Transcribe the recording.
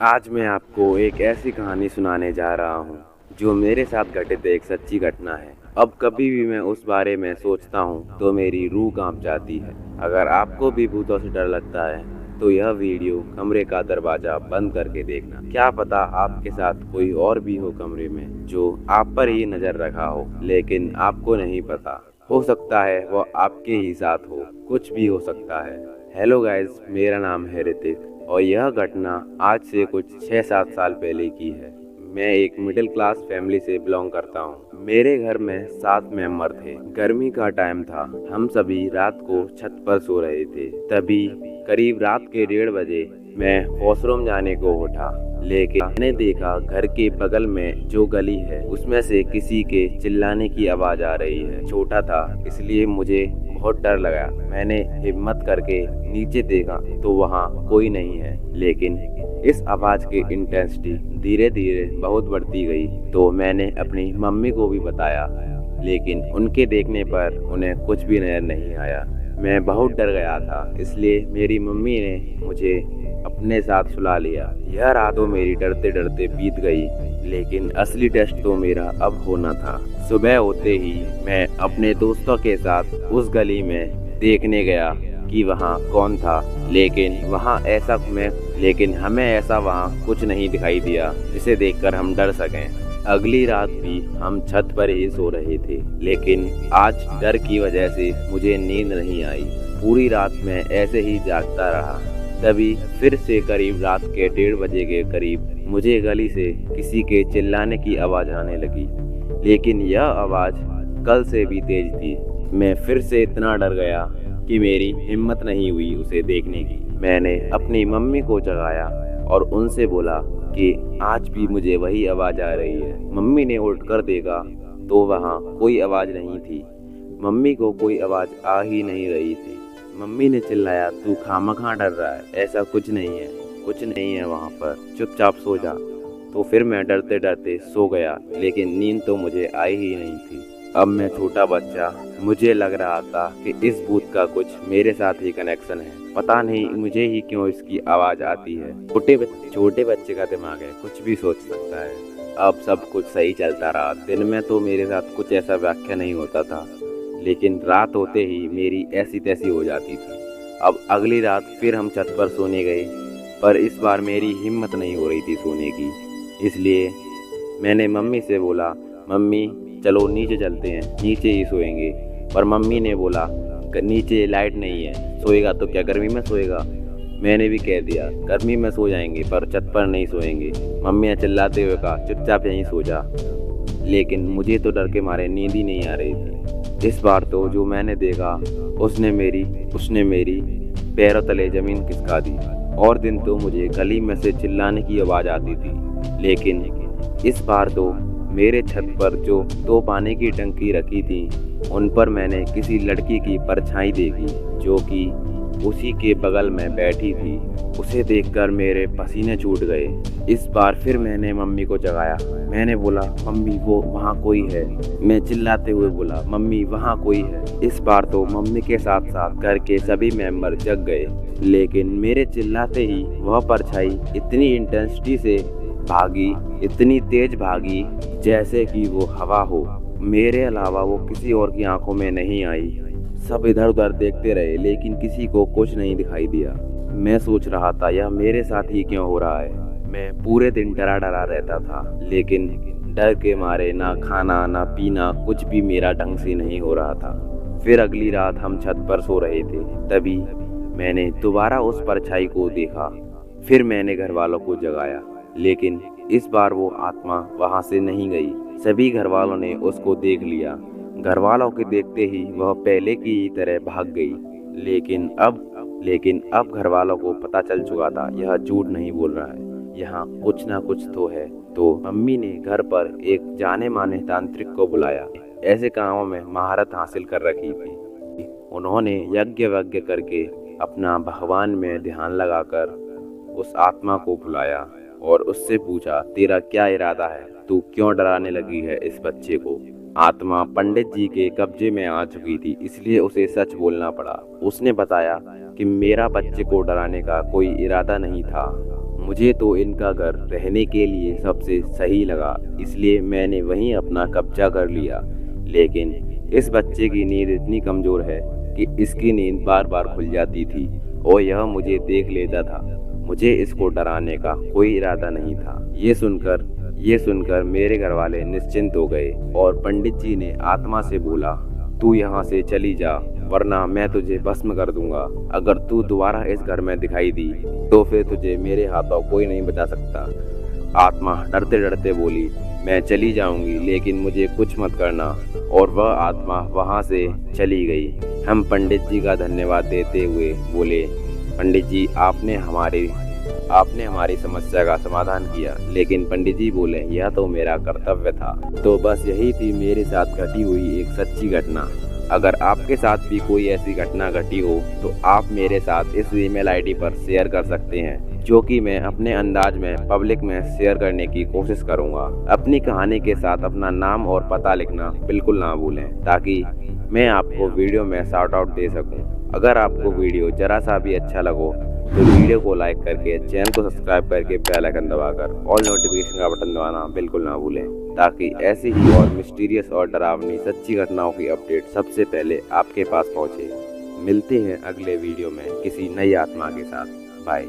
आज मैं आपको एक ऐसी कहानी सुनाने जा रहा हूँ जो मेरे साथ घटित एक सच्ची घटना है। अब कभी भी मैं उस बारे में सोचता हूँ तो मेरी रूह कांप जाती है। अगर आपको भी भूतों से डर लगता है तो यह वीडियो कमरे का दरवाजा बंद करके देखना। क्या पता आपके साथ कोई और भी हो कमरे में जो आप पर ही नजर रखा हो, लेकिन आपको नहीं पता। हो सकता है वो आपके ही साथ हो, कुछ भी हो सकता है। हेलो गाइस, मेरा नाम है ऋतिक और यह घटना आज से कुछ 6-7 साल पहले की है। मैं एक मिडिल क्लास फैमिली से बिलोंग करता हूँ। मेरे घर में 7 मेंबर थे। गर्मी का टाइम था। हम सभी रात को छत पर सो रहे थे। तभी करीब रात के 1:30 बजे मैं वॉशरूम जाने को उठा, लेकिन मैंने देखा घर के बगल में जो गली है उसमें से किसी के चिल्लाने की आवाज आ रही है। छोटा था इसलिए मुझे बहुत डर लगा। मैंने हिम्मत करके नीचे देखा तो वहाँ कोई नहीं है, लेकिन इस आवाज की इंटेंसिटी धीरे धीरे बहुत बढ़ती गई। तो मैंने अपनी मम्मी को भी बताया, लेकिन उनके देखने पर उन्हें कुछ भी नजर नहीं आया। मैं बहुत डर गया था, इसलिए मेरी मम्मी ने मुझे अपने साथ सुला लिया। यह रात तो मेरी डरते डरते बीत गई, लेकिन असली टेस्ट तो मेरा अब होना था। सुबह होते ही मैं अपने दोस्तों के साथ उस गली में देखने गया कि वहाँ कौन था, लेकिन हमें ऐसा वहाँ कुछ नहीं दिखाई दिया जिसे देखकर हम डर सकें। अगली रात भी हम छत पर ही सो रहे थे, लेकिन आज डर की वजह से मुझे नींद नहीं आई। पूरी रात मैं ऐसे ही जागता रहा। तभी फिर से करीब रात के 1:30 बजे के करीब मुझे गली से किसी के चिल्लाने की आवाज़ आने लगी, लेकिन यह आवाज़ कल से भी तेज थी। मैं फिर से इतना डर गया कि मेरी हिम्मत नहीं हुई उसे देखने की। मैंने अपनी मम्मी को जगाया और उनसे बोला कि आज भी मुझे वही आवाज़ आ रही है। मम्मी ने उठकर देखा तो वहाँ कोई आवाज़ नहीं थी। मम्मी को कोई आवाज़ आ ही नहीं रही थी। मम्मी ने चिल्लाया, तू खामखा डर रहा है, ऐसा कुछ नहीं है वहाँ पर, चुपचाप सो जा। तो फिर मैं डरते डरते सो गया, लेकिन नींद तो मुझे आई ही नहीं थी। अब मैं छोटा बच्चा, मुझे लग रहा था कि इस भूत का कुछ मेरे साथ ही कनेक्शन है। पता नहीं मुझे ही क्यों इसकी आवाज़ आती है। छोटे बच्चे का दिमाग है, कुछ भी सोच सकता है। अब सब कुछ सही चलता रहा। दिन में तो मेरे साथ कुछ ऐसा व्याख्या नहीं होता था, लेकिन रात होते ही मेरी ऐसी तैसी हो जाती थी। अब अगली रात फिर हम छत पर सोने गए, पर इस बार मेरी हिम्मत नहीं हो रही थी सोने की। इसलिए मैंने मम्मी से बोला, मम्मी चलो नीचे चलते हैं, नीचे ही सोएंगे। पर मम्मी ने बोला, नीचे लाइट नहीं है, सोएगा तो क्या गर्मी में सोएगा। मैंने भी कह दिया, गर्मी में सो जाएंगे पर छत पर नहीं सोएंगे। मम्मी ने चिल्लाते हुए कहा, चुपचाप यहीं सो जा। लेकिन मुझे तो डर के मारे नींद ही नहीं आ रही थी। इस बार तो जो मैंने देखा उसने मेरी पैरों तले जमीन खिसका दी। और दिन तो मुझे गली में से चिल्लाने की आवाज़ आती थी, लेकिन इस बार तो मेरे छत पर जो 2 पानी की टंकी रखी थी उन पर मैंने किसी लड़की की परछाई देखी जो कि उसी के बगल में बैठी थी। उसे देखकर मेरे पसीने छूट गए। इस बार फिर मैंने मम्मी को जगाया। मैंने बोला, मम्मी वो वहाँ कोई है। मैं चिल्लाते हुए बोला, मम्मी वहाँ कोई है। इस बार तो मम्मी के साथ साथ घर के सभी मेंबर जग गए, लेकिन मेरे चिल्लाते ही वह परछाई इतनी इंटेंसिटी से भागी, इतनी तेज भागी जैसे कि वो हवा हो। मेरे अलावा वो किसी और की आंखों में नहीं आई। सब इधर उधर देखते रहे, लेकिन किसी को कुछ नहीं दिखाई दिया। मैं सोच रहा था यह मेरे साथ ही क्यों हो रहा है। मैं पूरे दिन डरा डरा रहता था, लेकिन डर के मारे ना खाना ना पीना कुछ भी मेरा ढंग से नहीं हो रहा था। फिर अगली रात हम छत पर सो रहे थे। तभी मैंने दोबारा उस परछाई को देखा। फिर मैंने घर वालों को जगाया, लेकिन इस बार वो आत्मा वहां से नहीं गई। सभी घर वालों ने उसको देख लिया। घर वालों के देखते ही वह पहले की ही तरह भाग गई। लेकिन अब घर वालों को पता चल चुका था यह झूठ नहीं बोल रहा है, यहाँ कुछ ना कुछ तो है। तो मम्मी ने घर पर एक जाने माने तांत्रिक को बुलाया। ऐसे कामों में महारत हासिल कर रखी थी। उन्होंने यज्ञ करके अपना भगवान में ध्यान लगाकर उस आत्मा को बुलाया और उससे पूछा, तेरा क्या इरादा है, तू क्यों डराने लगी है इस बच्चे को। आत्मा पंडित जी के कब्जे में आ चुकी थी, इसलिए उसे सच बोलना पड़ा। उसने बताया कि मेरा बच्चे को डराने का कोई इरादा नहीं था, मुझे तो इनका घर रहने के लिए सबसे सही लगा, इसलिए मैंने वहीं अपना कब्जा कर लिया। लेकिन इस बच्चे की नींद इतनी कमज़ोर है कि इसकी नींद बार बार खुल जाती थी और यह मुझे देख लेता था। मुझे इसको डराने का कोई इरादा नहीं था। ये सुनकर मेरे घर वाले निश्चिंत हो गए और पंडित जी ने आत्मा से बोला, तू यहाँ से चली जा, वरना मैं तुझे भस्म कर दूंगा। अगर तू दोबारा इस घर में दिखाई दी तो फिर तुझे मेरे हाथों कोई नहीं बचा सकता। आत्मा डरते डरते बोली, मैं चली जाऊंगी, लेकिन मुझे कुछ मत करना। और वह आत्मा वहां से चली गई। हम पंडित जी का धन्यवाद देते हुए बोले, पंडित जी आपने हमारी समस्या का समाधान किया। लेकिन पंडित जी बोले, यह तो मेरा कर्तव्य था। तो बस यही थी मेरे साथ घटी हुई एक सच्ची घटना। अगर आपके साथ भी कोई ऐसी घटना घटी हो तो आप मेरे साथ इस ईमेल आईडी पर शेयर कर सकते हैं, जो कि मैं अपने अंदाज में पब्लिक में शेयर करने की कोशिश करूंगा। अपनी कहानी के साथ अपना नाम और पता लिखना बिल्कुल ना भूलें, ताकि मैं आपको वीडियो में शाउट आउट दे सकूं। अगर आपको वीडियो जरा सा भी अच्छा लगो तो वीडियो को लाइक करके, चैनल को सब्सक्राइब करके, बेल आइकन दबाकर ऑल नोटिफिकेशन का बटन दबाना बिल्कुल ना भूलें, ताकि ऐसी ही और मिस्टीरियस और डरावनी सच्ची घटनाओं की अपडेट सबसे पहले आपके पास पहुंचे। मिलते हैं अगले वीडियो में किसी नई आत्मा के साथ। बाय।